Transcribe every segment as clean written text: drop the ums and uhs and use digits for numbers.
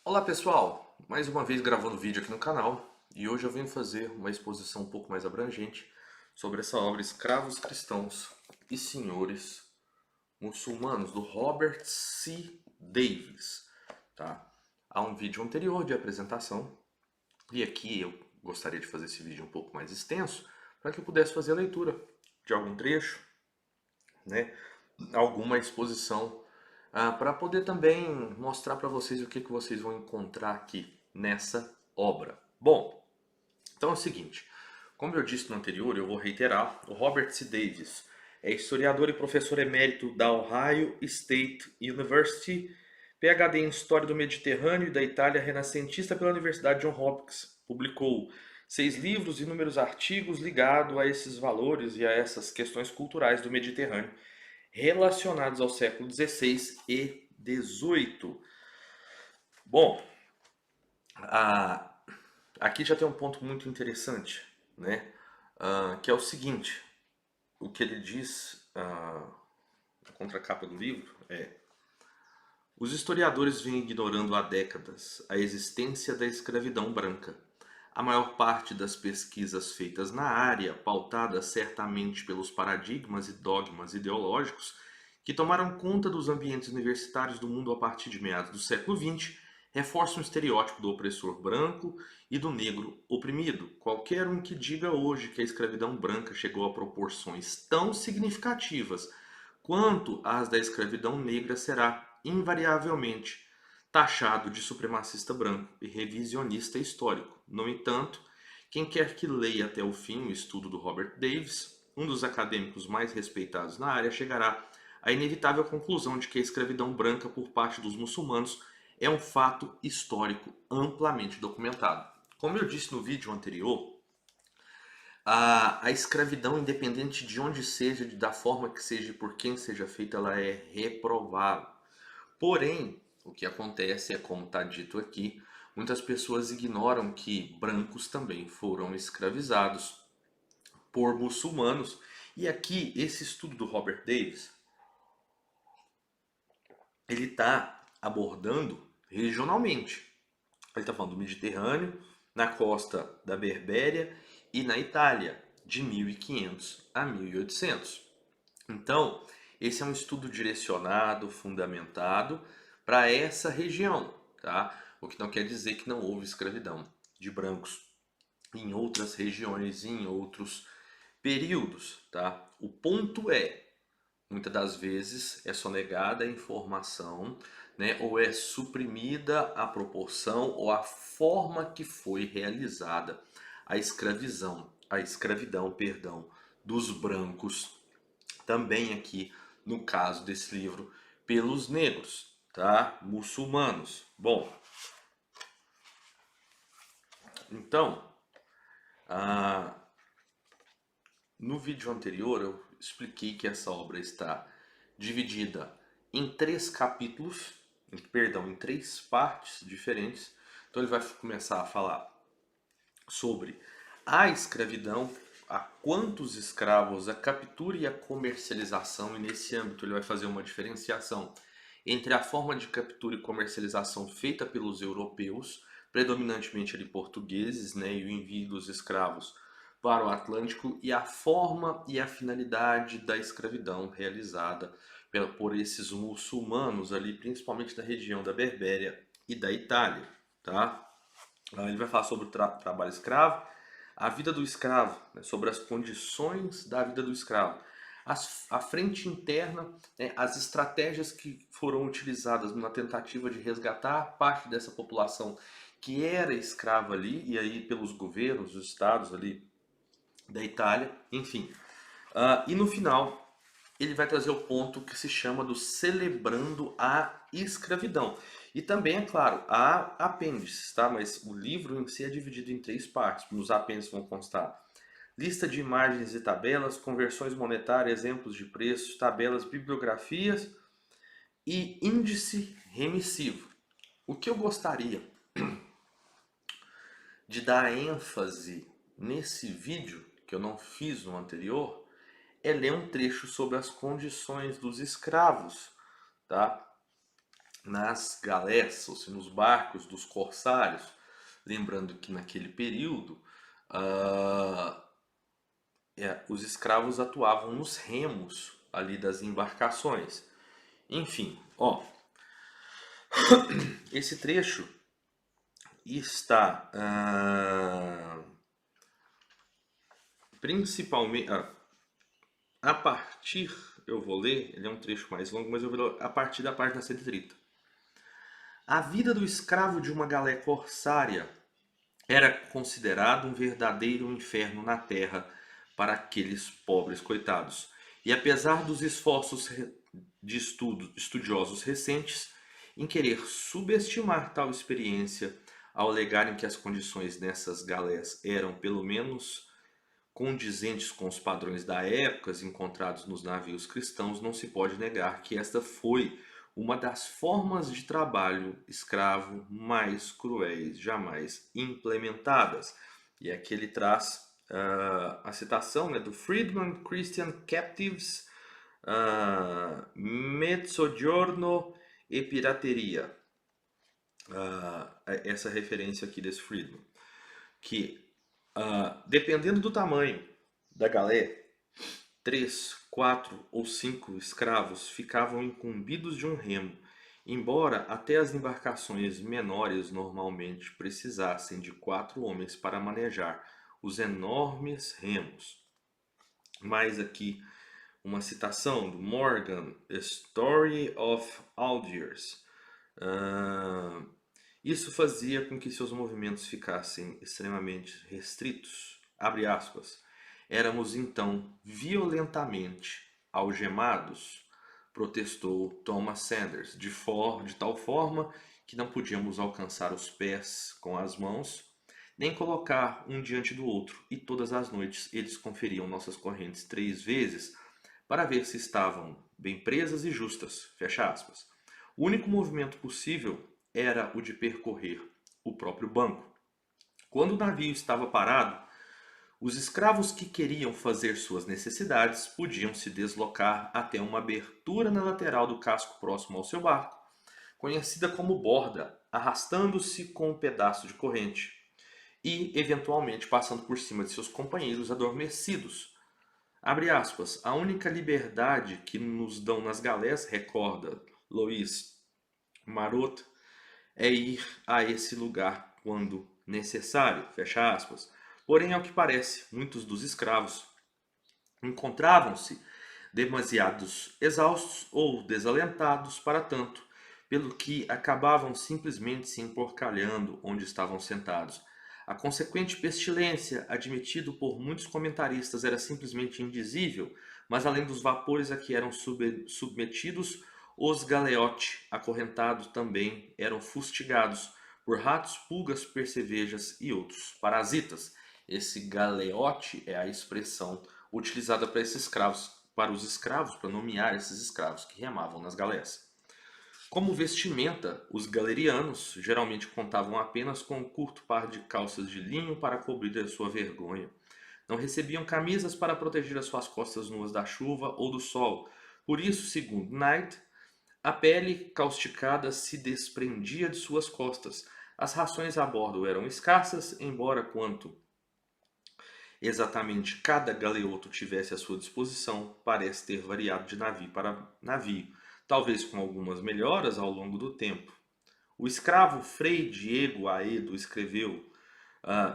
Olá pessoal, mais uma vez gravando vídeo aqui no canal e hoje eu venho fazer uma exposição um pouco mais abrangente sobre essa obra Escravos Cristãos e Senhores Muçulmanos do Robert C. Davis, tá? Há um vídeo anterior de apresentação e aqui eu gostaria de fazer esse vídeo um pouco mais extenso para que eu pudesse fazer a leitura de algum trecho, né? Alguma exposição para poder também mostrar para vocês o que vocês vão encontrar aqui nessa obra. Bom, então é o seguinte, como eu disse no anterior, eu vou reiterar, o Robert C. Davis é historiador e professor emérito da Ohio State University, PhD em História do Mediterrâneo e da Itália renascentista pela Universidade Johns Hopkins. Publicou 6 livros e inúmeros artigos ligados a esses valores e a essas questões culturais do Mediterrâneo relacionados ao século XVI e XVIII. Bom, aqui já tem um ponto muito interessante, né? Que é o seguinte, o que ele diz na contracapa do livro é: os historiadores vêm ignorando há décadas a existência da escravidão branca. A maior parte das pesquisas feitas na área, pautadas certamente pelos paradigmas e dogmas ideológicos que tomaram conta dos ambientes universitários do mundo a partir de meados do século XX, reforçam o estereótipo do opressor branco e do negro oprimido. Qualquer um que diga hoje que a escravidão branca chegou a proporções tão significativas quanto as da escravidão negra será invariavelmente taxado de supremacista branco e revisionista histórico. No entanto, quem quer que leia até o fim o estudo do Robert Davis, um dos acadêmicos mais respeitados na área, chegará à inevitável conclusão de que a escravidão branca por parte dos muçulmanos é um fato histórico amplamente documentado. Como eu disse no vídeo anterior, a escravidão, independente de onde seja, da forma que seja e por quem seja feita, ela é reprovável. Porém, o que acontece é, como está dito aqui, muitas pessoas ignoram que brancos também foram escravizados por muçulmanos. E aqui, esse estudo do Robert Davis, ele está abordando regionalmente. Ele está falando do Mediterrâneo, na costa da Berbéria e na Itália, de 1500 a 1800. Então, esse é um estudo direcionado, fundamentado para essa região, tá? O que não quer dizer que não houve escravidão de brancos em outras regiões, em outros períodos, tá? O ponto é, muitas das vezes é sonegada a informação, né, ou é suprimida a proporção ou a forma que foi realizada a escravidão, dos brancos, também aqui no caso desse livro, pelos negros, tá? Muçulmanos. Bom, então, ah, no vídeo anterior eu expliquei que essa obra está dividida em 3 capítulos, perdão, em 3 partes diferentes. Então ele vai começar a falar sobre a escravidão, a quantos escravos, a captura e a comercialização, e nesse âmbito ele vai fazer uma diferenciação entre a forma de captura e comercialização feita pelos europeus, predominantemente ali portugueses, né, e o envio dos escravos para o Atlântico, e a forma e a finalidade da escravidão realizada por esses muçulmanos ali, principalmente da região da Berbéria e da Itália, tá? Ele vai falar sobre o trabalho escravo, a vida do escravo, né, sobre as condições da vida do escravo, a frente interna, né, as estratégias que foram utilizadas na tentativa de resgatar parte dessa população que era escrava ali, e aí pelos governos, os estados ali da Itália, enfim. E no final, ele vai trazer o ponto que se chama do celebrando a escravidão. E também, é claro, há apêndices, tá? Mas o livro em si é dividido em 3 partes. Nos apêndices vão constar lista de imagens e tabelas, conversões monetárias, exemplos de preços, tabelas, bibliografias e índice remissivo. O que eu gostaria de dar ênfase nesse vídeo, que eu não fiz no anterior, é ler um trecho sobre as condições dos escravos, tá? nas galés, ou seja, nos barcos dos corsários. Lembrando que naquele período ah, os escravos atuavam nos remos ali das embarcações. Enfim, ó, esse trecho está principalmente a partir, eu vou ler, ele é um trecho mais longo, mas eu vou ler a partir da página 130. A vida do escravo de uma galé corsária era considerado um verdadeiro inferno na terra para aqueles pobres coitados. E apesar dos esforços de estudiosos recentes em querer subestimar tal experiência, ao alegarem que as condições nessas galés eram pelo menos condizentes com os padrões da época encontrados nos navios cristãos, não se pode negar que esta foi uma das formas de trabalho escravo mais cruéis jamais implementadas. E aqui ele traz a citação, né, do Friedman Christian Captives, Mezzogiorno e Pirateria. Essa referência aqui desse Friedman. Que, dependendo do tamanho da galé, 3, 4 ou 5 escravos ficavam incumbidos de um remo, embora até as embarcações menores normalmente precisassem de 4 homens para manejar os enormes remos. Mais aqui uma citação do Morgan, A Story of Algiers. Isso fazia com que seus movimentos ficassem extremamente restritos. Abre aspas. Éramos então violentamente algemados, protestou Thomas Sanders, de tal forma que não podíamos alcançar os pés com as mãos, nem colocar um diante do outro, e todas as noites eles conferiam nossas correntes 3 vezes para ver se estavam bem presas e justas. Fecha aspas. O único movimento possível era o de percorrer o próprio banco. Quando o navio estava parado, os escravos que queriam fazer suas necessidades podiam se deslocar até uma abertura na lateral do casco próximo ao seu barco, conhecida como borda, arrastando-se com um pedaço de corrente e, eventualmente, passando por cima de seus companheiros adormecidos. Abre aspas, a única liberdade que nos dão nas galés, recorda Louis Marot, é ir a esse lugar quando necessário, fecha aspas. Porém, ao que parece, muitos dos escravos encontravam-se demasiados exaustos ou desalentados para tanto, pelo que acabavam simplesmente se emporcalhando onde estavam sentados. A consequente pestilência, admitido por muitos comentaristas, era simplesmente indizível, mas além dos vapores a que eram submetidos, os galeote acorrentados também eram fustigados por ratos, pulgas, percevejas e outros parasitas. Esse galeote é a expressão utilizada para esses escravos, para os escravos, para nomear esses escravos que remavam nas galés. Como vestimenta, os galerianos geralmente contavam apenas com um curto par de calças de linho para cobrir a sua vergonha. Não recebiam camisas para proteger as suas costas nuas da chuva ou do sol. Por isso, segundo Knight, a pele causticada se desprendia de suas costas. As rações a bordo eram escassas, embora quanto exatamente cada galeoto tivesse à sua disposição, parece ter variado de navio para navio, talvez com algumas melhoras ao longo do tempo. O escravo Frei Diego Aedo escreveu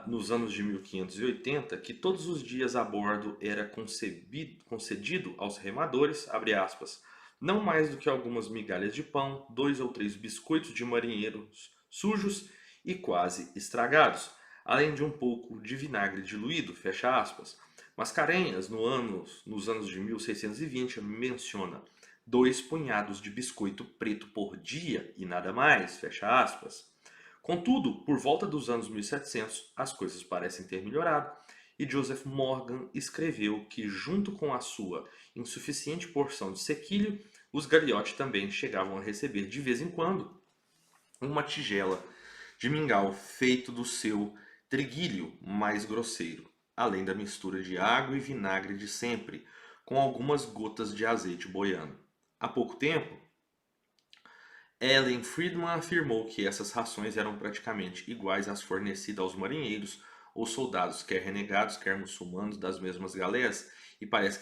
nos anos de 1580 que todos os dias a bordo era concedido aos remadores, abre aspas, não mais do que algumas migalhas de pão, 2 ou 3 biscoitos de marinheiros sujos e quase estragados, além de um pouco de vinagre diluído, fecha aspas. Mascarenhas, nos anos de 1620, menciona 2 punhados de biscoito preto por dia e nada mais, fecha aspas. Contudo, por volta dos anos 1700, as coisas parecem ter melhorado e Joseph Morgan escreveu que, junto com a sua insuficiente porção de sequilho, os galiotes também chegavam a receber de vez em quando uma tigela de mingau feito do seu triguilho mais grosseiro, além da mistura de água e vinagre de sempre, com algumas gotas de azeite boiando. Há pouco tempo, Ellen Friedman afirmou que essas rações eram praticamente iguais às fornecidas aos marinheiros ou soldados, quer renegados, quer muçulmanos das mesmas galés, e parece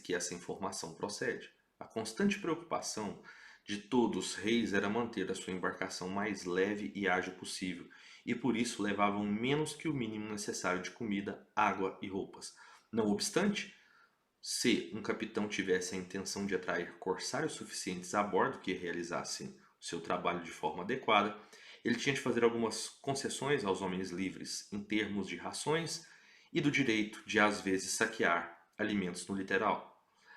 que essa informação procede. A constante preocupação de todos os reis era manter a sua embarcação mais leve e ágil possível, e por isso levavam menos que o mínimo necessário de comida, água e roupas. Não obstante, se um capitão tivesse a intenção de atrair corsários suficientes a bordo que realizassem o seu trabalho de forma adequada, ele tinha de fazer algumas concessões aos homens livres em termos de rações e do direito de às vezes saquear alimentos no litoral.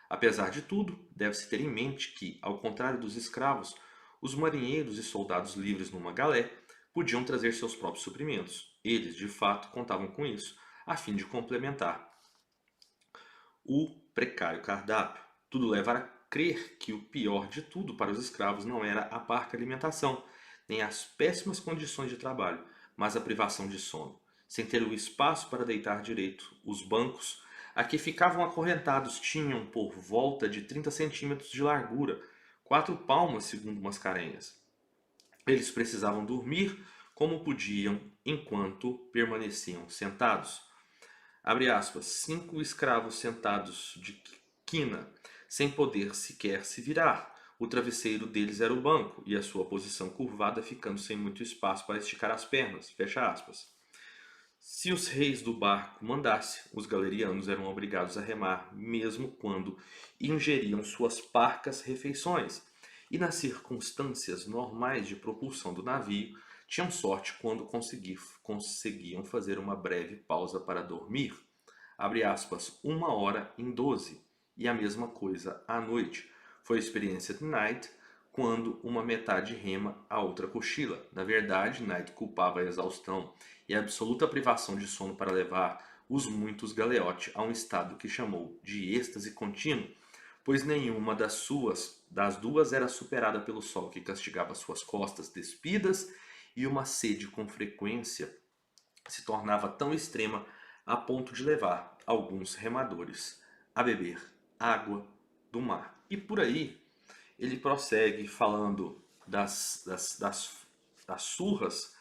Apesar de tudo, deve-se ter em mente que, ao contrário dos escravos, os marinheiros e soldados livres numa galé podiam trazer seus próprios suprimentos. Eles, de fato, contavam com isso, a fim de complementar o precário cardápio. Tudo leva a crer que o pior de tudo para os escravos não era a parca alimentação, nem as péssimas condições de trabalho, mas a privação de sono. Sem ter o espaço para deitar direito, os bancos a que ficavam acorrentados tinham por volta de 30 centímetros de largura, 4 palmas segundo Mascarenhas. Eles precisavam dormir como podiam enquanto permaneciam sentados. Abre aspas, 5 escravos sentados de quina, sem poder sequer se virar. O travesseiro deles era o banco, e a sua posição curvada ficando sem muito espaço para esticar as pernas. Fecha aspas. Se os reis do barco mandassem, os galerianos eram obrigados a remar, mesmo quando ingeriam suas parcas refeições. E nas circunstâncias normais de propulsão do navio, tinham sorte quando conseguiam fazer uma breve pausa para dormir. Abre aspas, 1 hora em 12. E a mesma coisa à noite. Foi a experiência de Knight quando uma metade rema, a outra cochila. Na verdade, Knight culpava a exaustão e a absoluta privação de sono para levar os muitos galeote a um estado que chamou de êxtase contínuo, pois nenhuma das duas era superada pelo sol que castigava suas costas despidas e uma sede com frequência se tornava tão extrema a ponto de levar alguns remadores a beber água do mar. E por aí ele prossegue falando das surras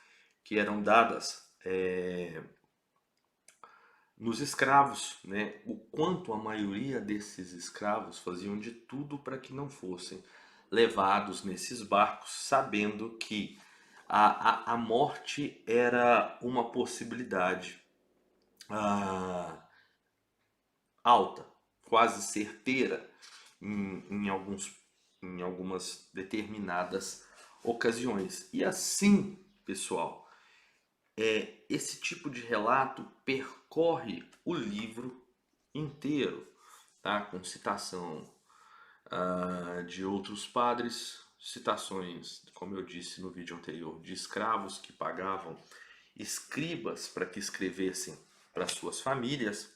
que eram dadas nos escravos, né? O quanto a maioria desses escravos faziam de tudo para que não fossem levados nesses barcos, sabendo que a morte era uma possibilidade alta, quase certeira em algumas determinadas ocasiões. E assim, pessoal, esse tipo de relato percorre o livro inteiro, tá? Com citação de outros padres, citações, como eu disse no vídeo anterior, de escravos que pagavam escribas para que escrevessem para suas famílias.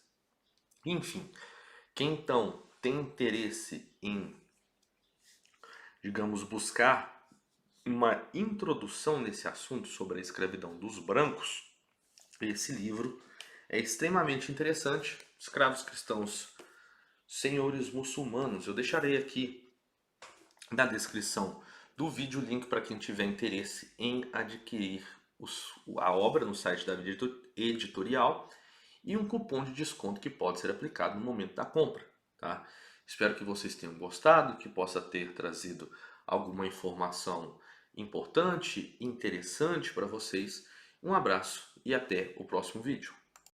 Enfim, quem então tem interesse em, digamos, buscar uma introdução nesse assunto sobre a escravidão dos brancos, esse livro é extremamente interessante. Escravos cristãos, senhores muçulmanos. Eu deixarei aqui na descrição do vídeo o link para quem tiver interesse em adquirir a obra no site da Vida Editorial e um cupom de desconto que pode ser aplicado no momento da compra, tá? Espero que vocês tenham gostado, que possa ter trazido alguma informação importante, interessante para vocês. Um abraço e até o próximo vídeo.